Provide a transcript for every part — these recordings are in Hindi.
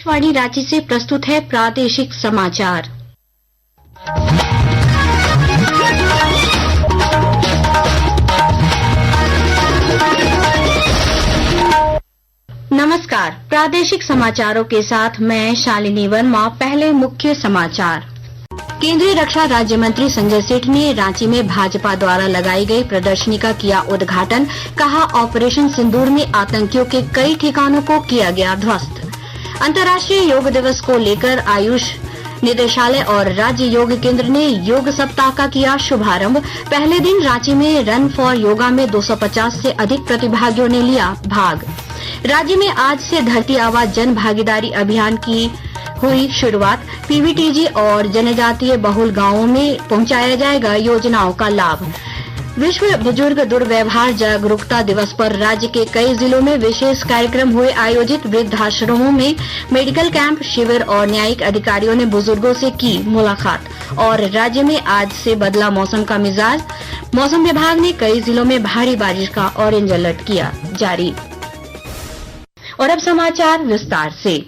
आकाशवाणी रांची से प्रस्तुत है प्रादेशिक समाचार। नमस्कार, प्रादेशिक समाचारों के साथ मैं शालिनी वर्मा। पहले मुख्य समाचार। केंद्रीय रक्षा राज्य मंत्री संजय सेठ ने रांची में भाजपा द्वारा लगाई गई प्रदर्शनी का किया उद्घाटन। कहा, ऑपरेशन सिंदूर में आतंकियों के कई ठिकानों को किया गया ध्वस्त। अंतर्राष्ट्रीय योग दिवस को लेकर आयुष निदेशालय और राज्य योग केंद्र ने योग सप्ताह का किया शुभारंभ। पहले दिन रांची में रन फॉर योगा में 250 से अधिक प्रतिभागियों ने लिया भाग। राज्य में आज से धरती आबा जन भागीदारी अभियान की हुई शुरुआत। पीवीटीजी और जनजातीय बहुल गांवों में पहुंचाया जाएगा योजनाओं का लाभ। विश्व बुजुर्ग दुर्व्यवहार जागरूकता दिवस पर राज्य के कई जिलों में विशेष कार्यक्रम हुए आयोजित। वृद्धाश्रमों में मेडिकल कैंप, शिविर और न्यायिक अधिकारियों ने बुजुर्गों से की मुलाकात। और राज्य में आज से बदला मौसम का मिजाज। मौसम विभाग ने कई जिलों में भारी बारिश का ऑरेंज अलर्ट किया जारी। और अब समाचार विस्तार से।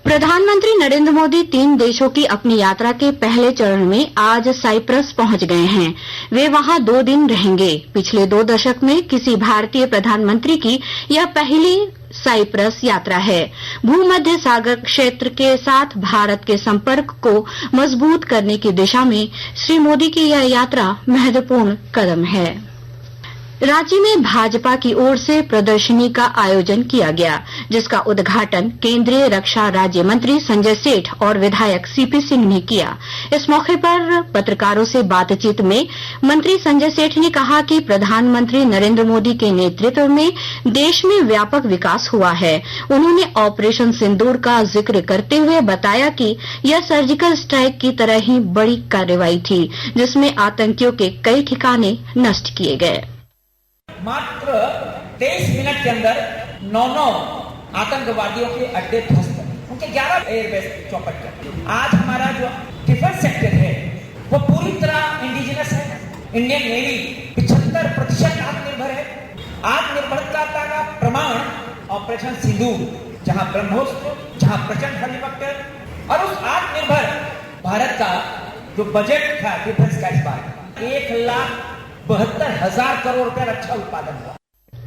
प्रधानमंत्री नरेंद्र मोदी 3 देशों की अपनी यात्रा के पहले चरण में आज साइप्रस पहुंच गए हैं। वे वहां 2 दिन रहेंगे। पिछले 2 दशक में किसी भारतीय प्रधानमंत्री की यह पहली साइप्रस यात्रा है। भूमध्य सागर क्षेत्र के साथ भारत के संपर्क को मजबूत करने की दिशा में श्री मोदी की यह यात्रा महत्वपूर्ण कदम है। रांची में भाजपा की ओर से प्रदर्शनी का आयोजन किया गया, जिसका उद्घाटन केंद्रीय रक्षा राज्य मंत्री संजय सेठ और विधायक सीपी सिंह ने किया। इस मौके पर पत्रकारों से बातचीत में मंत्री संजय सेठ ने कहा कि प्रधानमंत्री नरेंद्र मोदी के नेतृत्व में देश में व्यापक विकास हुआ है। उन्होंने ऑपरेशन सिंदूर का जिक्र करते हुए बताया कि यह सर्जिकल स्ट्राइक की तरह ही बड़ी कार्रवाई थी, जिसमें आतंकियों के कई ठिकाने नष्ट किए गए। मात्र 23 मिनट के अंदर 9 आतंकवादियों के अड्डे ध्वस्त, उनके 11 एयरबेस चौपट कर। आज हमारा जो डिफेंस सेक्टर है वो पूरी तरह इंडिजिनस है। इंडियन नेवी 75% आत्मनिर्भर है। आत्मनिर्भरता का प्रमाण ऑपरेशन सिंदूर, जहां ब्रह्मोस्त्र, जहां प्रचंड हेलीकॉप्टर और उस आत्मनिर्भर भारत का जो बजट था डिफेंस का इस बार 1,72,000 करोड़ रुपए रक्षा उत्पादन हुआ।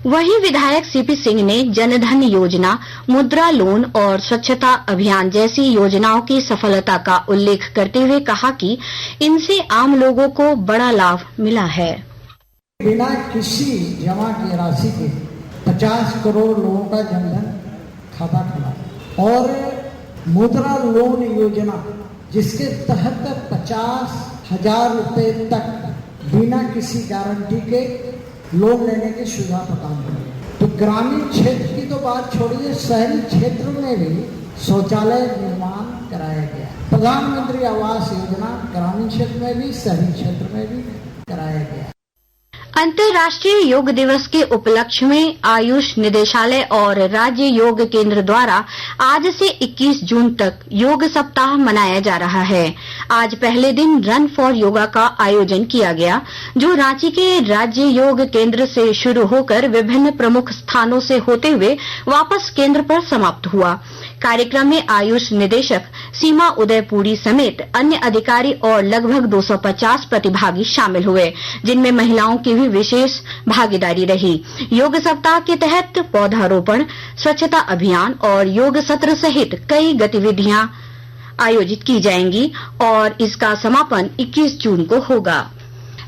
वहीं विधायक सीपी सिंह ने जनधन योजना, मुद्रा लोन और स्वच्छता अभियान जैसी योजनाओं की सफलता का उल्लेख करते हुए कहा कि इनसे आम लोगों को बड़ा लाभ मिला है। बिना किसी जमा की राशि के 50 करोड़ लोगों का जनधन खाता खुला और मुद्रा लोन योजना, जिसके तहत 50,000 रुपए तक बिना किसी गारंटी के लोन लेने की सुविधा प्रदान करें। तो ग्रामीण क्षेत्र की तो बात छोड़िए, शहरी क्षेत्र में भी शौचालय निर्माण कराया गया। प्रधानमंत्री आवास योजना ग्रामीण क्षेत्र में भी, शहरी क्षेत्र में भी कराया गया। अंतर्राष्ट्रीय योग दिवस के उपलक्ष्य में आयुष निदेशालय और राज्य योग केंद्र द्वारा आज से 21 जून तक योग सप्ताह मनाया जा रहा है। आज पहले दिन रन फॉर योगा का आयोजन किया गया, जो रांची के राज्य योग केंद्र से शुरू होकर विभिन्न प्रमुख स्थानों से होते हुए वापस केंद्र पर समाप्त हुआ। कार्यक्रम में आयुष निदेशक सीमा उदयपुरी समेत अन्य अधिकारी और लगभग 250 प्रतिभागी शामिल हुए, जिनमें महिलाओं की भी विशेष भागीदारी रही। योग सप्ताह के तहत पौधारोपण, स्वच्छता अभियान और योग सत्र सहित कई गतिविधियां आयोजित की जाएंगी और इसका समापन 21 जून को होगा।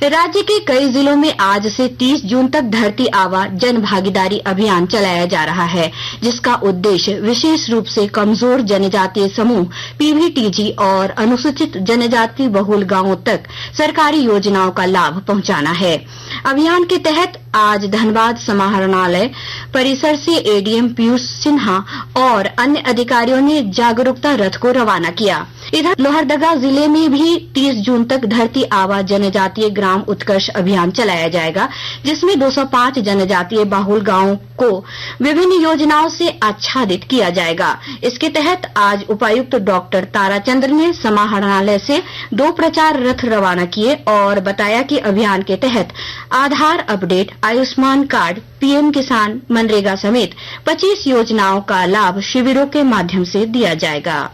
राज्य के कई जिलों में आज से 30 जून तक धरती आबा जन भागीदारी अभियान चलाया जा रहा है, जिसका उद्देश्य विशेष रूप से कमजोर जनजातीय समूह, पीवीटीजी और अनुसूचित जनजाति बहुल गांवों तक सरकारी योजनाओं का लाभ पहुंचाना है। अभियान के तहत आज धनबाद समाहरणालय परिसर से एडीएम पीयूष सिन्हा और अन्य अधिकारियों ने जागरूकता रथ को रवाना किया। इधर लोहरदगा जिले में भी 30 जून तक धरती आबा जनजातीय ग्राम उत्कर्ष अभियान चलाया जाएगा, जिसमें 205 जनजातीय बहुल गांवों को विभिन्न योजनाओं से आच्छादित किया जाएगा। इसके तहत आज उपायुक्त डॉक्टर ताराचंद्र ने समाहरणालय से 2 प्रचार रथ रवाना किए और बताया कि अभियान के तहत आधार अपडेट, आयुष्मान कार्ड, पीएम किसान, मनरेगा समेत 25 योजनाओं का लाभ शिविरों के माध्यम से दिया जाएगा।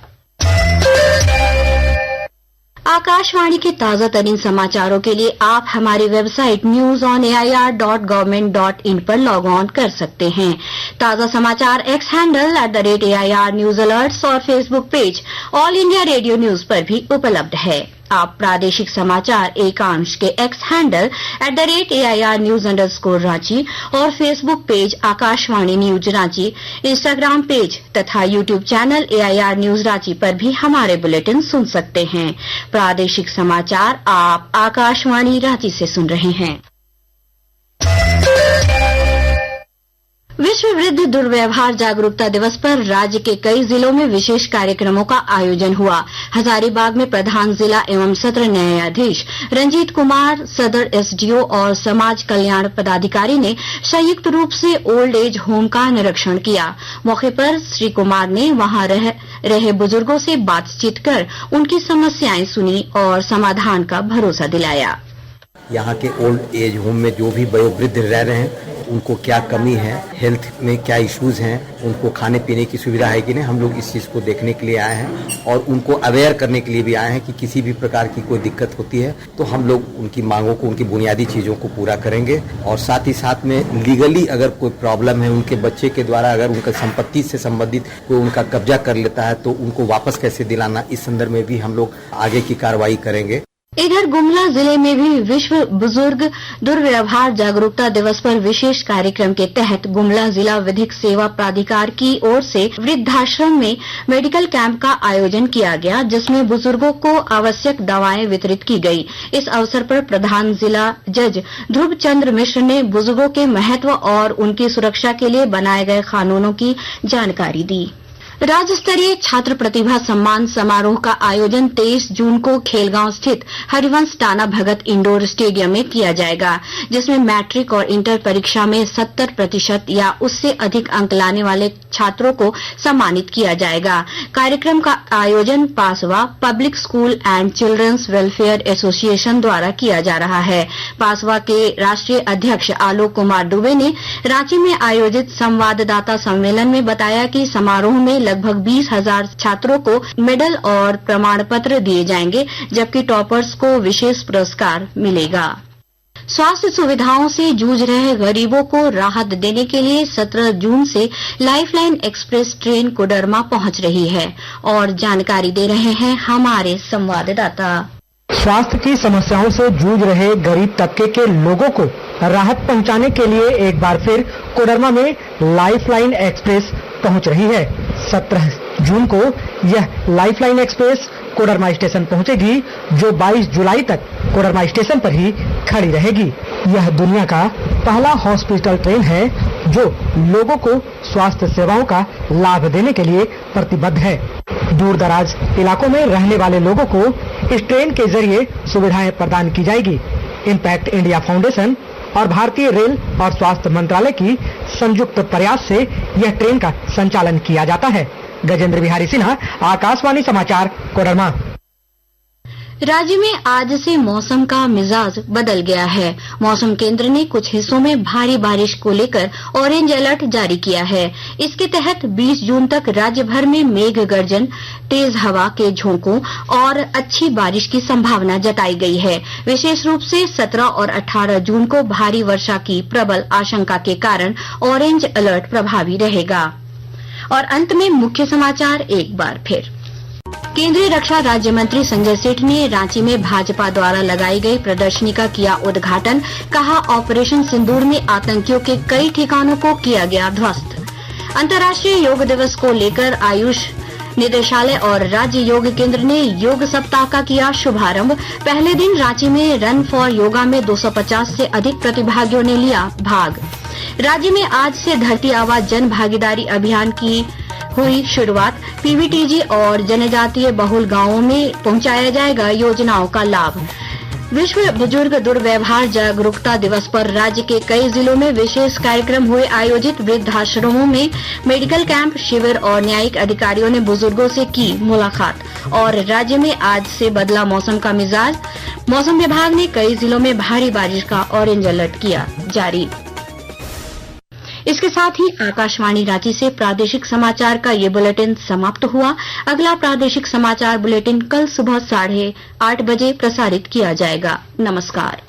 आकाशवाणी के ताजा तरीन समाचारों के लिए आप हमारी वेबसाइट newsonair.government.in पर लॉग ऑन कर सकते हैं। ताजा समाचार X handle @AIR news alerts और Facebook page All India Radio news पर भी उपलब्ध है। आप प्रादेशिक समाचार एकांश के X handle @AIR news _Ranchi और Facebook page Akashvani news Ranchi, Instagram page तथा YouTube channel AIR news Ranchi पर भी हमारे बुलेटिन सुन सकते हैं। प्रादेशिक समाचार आप आकाशवाणी रांची से सुन रहे हैं। विश्व वृद्ध दुर्व्यवहार जागरूकता दिवस पर राज्य के कई जिलों में विशेष कार्यक्रमों का आयोजन हुआ। हजारीबाग में प्रधान जिला एवं सत्र न्यायाधीश रंजीत कुमार, सदर SDO और समाज कल्याण पदाधिकारी ने संयुक्त रूप से ओल्ड एज होम का निरीक्षण किया। मौके पर श्री कुमार ने वहां रहे बुजुर्गों से बातचीत कर उनकी समस्याएं सुनी और समाधान का भरोसा दिलाया। यहाँ के ओल्ड एज होम में जो भी वयोवृद्ध रह रहे हैं उनको क्या कमी है, हेल्थ में क्या इश्यूज हैं, उनको खाने पीने की सुविधा है कि नहीं, हम लोग इस चीज़ को देखने के लिए आए हैं और उनको अवेयर करने के लिए भी आए हैं कि किसी भी प्रकार की कोई दिक्कत होती है तो हम लोग उनकी मांगों को, उनकी बुनियादी चीज़ों को पूरा करेंगे। और साथ ही साथ में लीगली अगर कोई प्रॉब्लम है, उनके बच्चे के द्वारा अगर उनका संपत्ति से संबंधित कोई उनका कब्जा कर लेता है तो उनको वापस कैसे दिलाना, इस संदर्भ में भी हम लोग आगे की कार्रवाई करेंगे। इधर गुमला जिले में भी विश्व बुजुर्ग दुर्व्यवहार जागरूकता दिवस पर विशेष कार्यक्रम के तहत गुमला जिला विधिक सेवा प्राधिकार की ओर से वृद्धाश्रम में मेडिकल कैंप का आयोजन किया गया, जिसमें बुजुर्गों को आवश्यक दवाएं वितरित की गई। इस अवसर पर प्रधान जिला जज ध्रुव चंद्र मिश्र ने बुजुर्गों के महत्व और उनकी सुरक्षा के लिए बनाए गए कानूनों की जानकारी दी। राज्य स्तरीय छात्र प्रतिभा सम्मान समारोह का आयोजन 23 जून को खेलगांव स्थित हरिवंश टाना भगत इंडोर स्टेडियम में किया जाएगा, जिसमें मैट्रिक और इंटर परीक्षा में 70% या उससे अधिक अंक लाने वाले छात्रों को सम्मानित किया जाएगा। कार्यक्रम का आयोजन पासवा public school and children's welfare association द्वारा किया जा रहा है। पासवा के राष्ट्रीय अध्यक्ष आलोक कुमार दुबे ने रांची में आयोजित संवाददाता सम्मेलन में बताया कि समारोह में लगभग 20,000 छात्रों को मेडल और प्रमाण पत्र दिए जाएंगे, जबकि टॉपर्स को विशेष पुरस्कार मिलेगा। स्वास्थ्य सुविधाओं से जूझ रहे गरीबों को राहत देने के लिए 17 जून से लाइफलाइन एक्सप्रेस ट्रेन कोडरमा पहुंच रही है और जानकारी दे रहे हैं हमारे संवाददाता। स्वास्थ्य की समस्याओं से जूझ रहे गरीब तबके के लोगों को राहत पहुंचाने के लिए एक बार फिर कोडरमा में लाइफलाइन एक्सप्रेस पहुंच रही है। 17 जून को यह लाइफलाइन एक्सप्रेस कोडरमा स्टेशन पहुंचेगी, जो 22 जुलाई तक कोडरमा स्टेशन पर ही खड़ी रहेगी। यह दुनिया का पहला हॉस्पिटल ट्रेन है जो लोगों को स्वास्थ्य सेवाओं का लाभ देने के लिए प्रतिबद्ध है। दूर दराज इलाकों में रहने वाले लोगों को इस ट्रेन के जरिए सुविधाएं प्रदान की जाएगी। इम्पैक्ट इंडिया फाउंडेशन और भारतीय रेल और स्वास्थ्य मंत्रालय की संयुक्त प्रयास से यह ट्रेन का संचालन किया जाता है। गजेंद्र बिहारी सिन्हा, आकाशवाणी समाचार, कोडरमा। राज्य में आज से मौसम का मिजाज बदल गया है। मौसम केंद्र ने कुछ हिस्सों में भारी बारिश को लेकर ऑरेंज अलर्ट जारी किया है। इसके तहत 20 जून तक राज्य भर में मेघ गर्जन, तेज हवा के झोंकों और अच्छी बारिश की संभावना जताई गई है। विशेष रूप से 17 और 18 जून को भारी वर्षा की प्रबल आशंका के कारण ऑरेंज अलर्ट प्रभावी रहेगा। और अंत में मुख्य समाचार एक बार फिर। केंद्रीय रक्षा राज्य मंत्री संजय सेठ ने रांची में भाजपा द्वारा लगाई गई प्रदर्शनी का किया उद्घाटन। कहा, ऑपरेशन सिंदूर में आतंकियों के कई ठिकानों को किया गया ध्वस्त। अंतर्राष्ट्रीय योग दिवस को लेकर आयुष निदेशालय और राज्य योग केंद्र ने योग सप्ताह का किया शुभारंभ। पहले दिन रांची में रन फॉर योगा में 250 से अधिक प्रतिभागियों ने लिया भाग। राज्य में आज से धरती आबा जन भागीदारी अभियान की हुई शुरुआत। पीवीटीजी और जनजातीय बहुल गांवों में पहुंचाया जाएगा योजनाओं का लाभ। विश्व बुजुर्ग दुर्व्यवहार जागरूकता दिवस पर राज्य के कई जिलों में विशेष कार्यक्रम हुए आयोजित। वृद्धाश्रमों में मेडिकल कैंप, शिविर और न्यायिक अधिकारियों ने बुजुर्गों से की मुलाकात। और राज्य में आज से बदला मौसम का मिजाज। मौसम विभाग ने कई जिलों में भारी बारिश का ऑरेंज अलर्ट किया जारी। इसके साथ ही आकाशवाणी रांची से प्रादेशिक समाचार का ये बुलेटिन समाप्त हुआ। अगला प्रादेशिक समाचार बुलेटिन कल सुबह 8:30 बजे प्रसारित किया जाएगा। नमस्कार।